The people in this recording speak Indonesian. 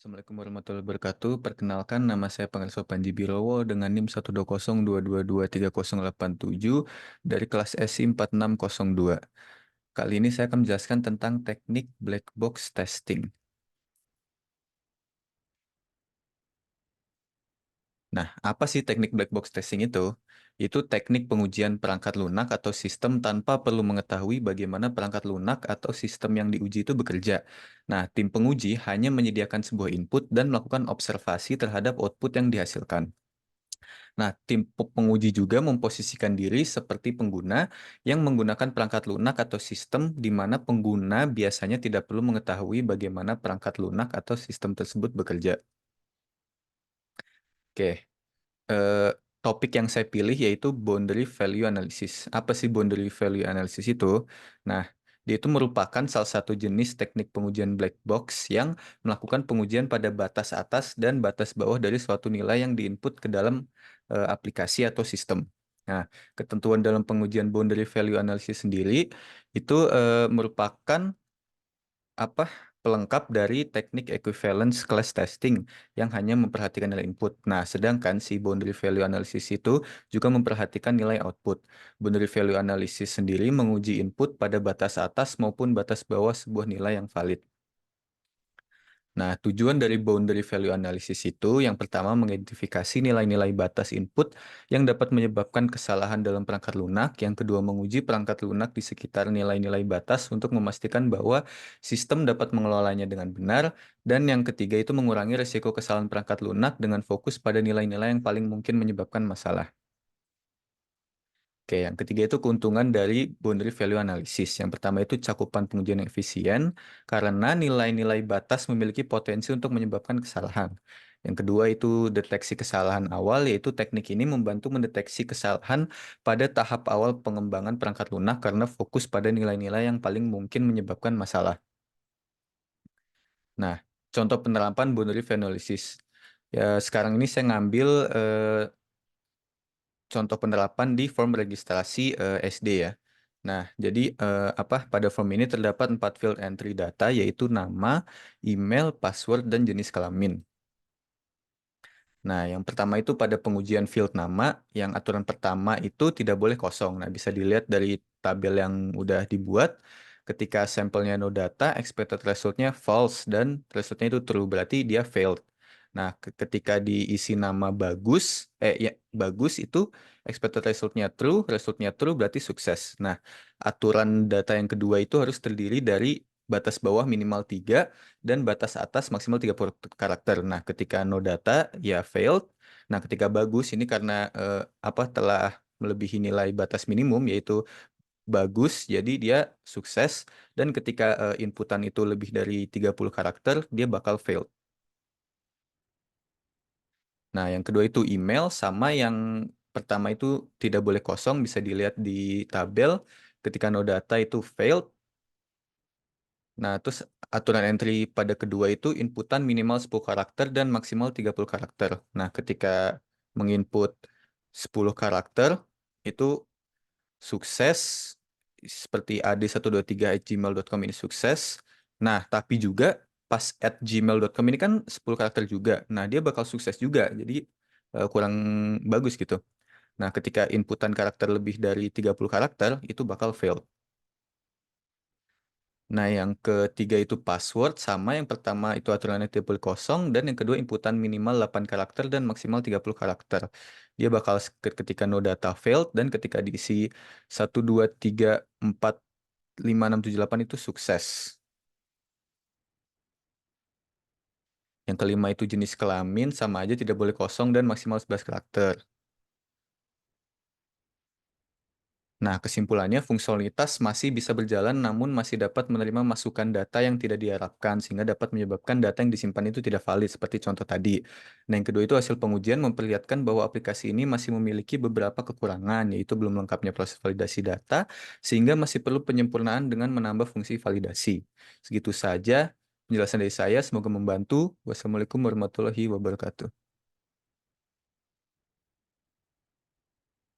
Assalamualaikum warahmatullahi wabarakatuh. Perkenalkan, nama saya Pangestu Panji Birowo dengan NIM 12022230087 dari kelas SI 4602. Kali ini saya akan menjelaskan tentang teknik black box testing. Nah, apa sih teknik black box testing itu? Itu teknik pengujian perangkat lunak atau sistem tanpa perlu mengetahui bagaimana perangkat lunak atau sistem yang diuji itu bekerja. Nah, tim penguji hanya menyediakan sebuah input dan melakukan observasi terhadap output yang dihasilkan. Nah, tim penguji juga memposisikan diri seperti pengguna yang menggunakan perangkat lunak atau sistem di mana pengguna biasanya tidak perlu mengetahui bagaimana perangkat lunak atau sistem tersebut bekerja. Oke, eh, topik yang saya pilih yaitu boundary value analysis. Apa sih boundary value analysis itu? Nah, dia itu merupakan salah satu jenis teknik pengujian black box yang melakukan pengujian pada batas atas dan batas bawah dari suatu nilai yang diinput ke dalam aplikasi atau sistem. Nah, ketentuan dalam pengujian boundary value analysis sendiri itu merupakan apa pelengkap dari teknik equivalence class testing yang hanya memperhatikan nilai input. Nah, sedangkan si boundary value analysis itu juga memperhatikan nilai output. Boundary value analysis sendiri menguji input pada batas atas maupun batas bawah sebuah nilai yang valid. Nah, tujuan dari boundary value analysis itu yang pertama mengidentifikasi nilai-nilai batas input yang dapat menyebabkan kesalahan dalam perangkat lunak, yang kedua menguji perangkat lunak di sekitar nilai-nilai batas untuk memastikan bahwa sistem dapat mengelolanya dengan benar, dan yang ketiga itu mengurangi risiko kesalahan perangkat lunak dengan fokus pada nilai-nilai yang paling mungkin menyebabkan masalah. Oke, yang ketiga itu keuntungan dari boundary value analysis. Yang pertama itu cakupan pengujian yang efisien karena nilai-nilai batas memiliki potensi untuk menyebabkan kesalahan. Yang kedua itu deteksi kesalahan awal, yaitu teknik ini membantu mendeteksi kesalahan pada tahap awal pengembangan perangkat lunak karena fokus pada nilai-nilai yang paling mungkin menyebabkan masalah. Nah, contoh penerapan boundary value analysis. Ya, sekarang ini saya ngambil contoh penerapan di form registrasi SD ya. Nah, jadi pada form ini terdapat 4 field entry data yaitu nama, email, password, dan jenis kelamin. Nah, yang pertama itu pada pengujian field nama, yang aturan pertama itu tidak boleh kosong. Nah, bisa dilihat dari tabel yang udah dibuat. Ketika sampelnya no data, expected resultnya false dan resultnya itu true, berarti dia failed. Nah, ketika diisi nama bagus, ya bagus itu expected resultnya true berarti sukses. Nah, aturan data yang kedua itu harus terdiri dari batas bawah minimal 3 dan batas atas maksimal 30 karakter. Nah, ketika no data ya failed. Nah, ketika bagus ini karena telah melebihi nilai batas minimum yaitu bagus, jadi dia sukses, dan ketika inputan itu lebih dari 30 karakter dia bakal fail. Nah, yang kedua itu email, sama yang pertama itu tidak boleh kosong, bisa dilihat di tabel. Ketika no data itu failed. Nah, terus aturan entry pada kedua itu inputan minimal 10 karakter dan maksimal 30 karakter. Nah, ketika menginput 10 karakter itu sukses, seperti ad123@gmail.com ini sukses. Nah, tapi juga pas @gmail.com ini kan 10 karakter juga. Nah, dia bakal sukses juga. Jadi kurang bagus gitu. Nah, ketika inputan karakter lebih dari 30 karakter itu bakal fail. Nah, yang ketiga itu password, sama yang pertama itu aturannya tidak boleh kosong, dan yang kedua inputan minimal 8 karakter dan maksimal 30 karakter. Dia bakal ketika no data failed, dan ketika diisi 1, 2, 3, 4, 5, 6, 7, 8 itu sukses. Yang kelima itu jenis kelamin, sama aja tidak boleh kosong dan maksimal 11 karakter. Nah, kesimpulannya fungsionalitas masih bisa berjalan namun masih dapat menerima masukan data yang tidak diharapkan sehingga dapat menyebabkan data yang disimpan itu tidak valid seperti contoh tadi. Nah, yang kedua itu hasil pengujian memperlihatkan bahwa aplikasi ini masih memiliki beberapa kekurangan, yaitu belum lengkapnya proses validasi data sehingga masih perlu penyempurnaan dengan menambah fungsi validasi. Segitu saja penjelasan dari saya, semoga membantu. Wassalamualaikum warahmatullahi wabarakatuh.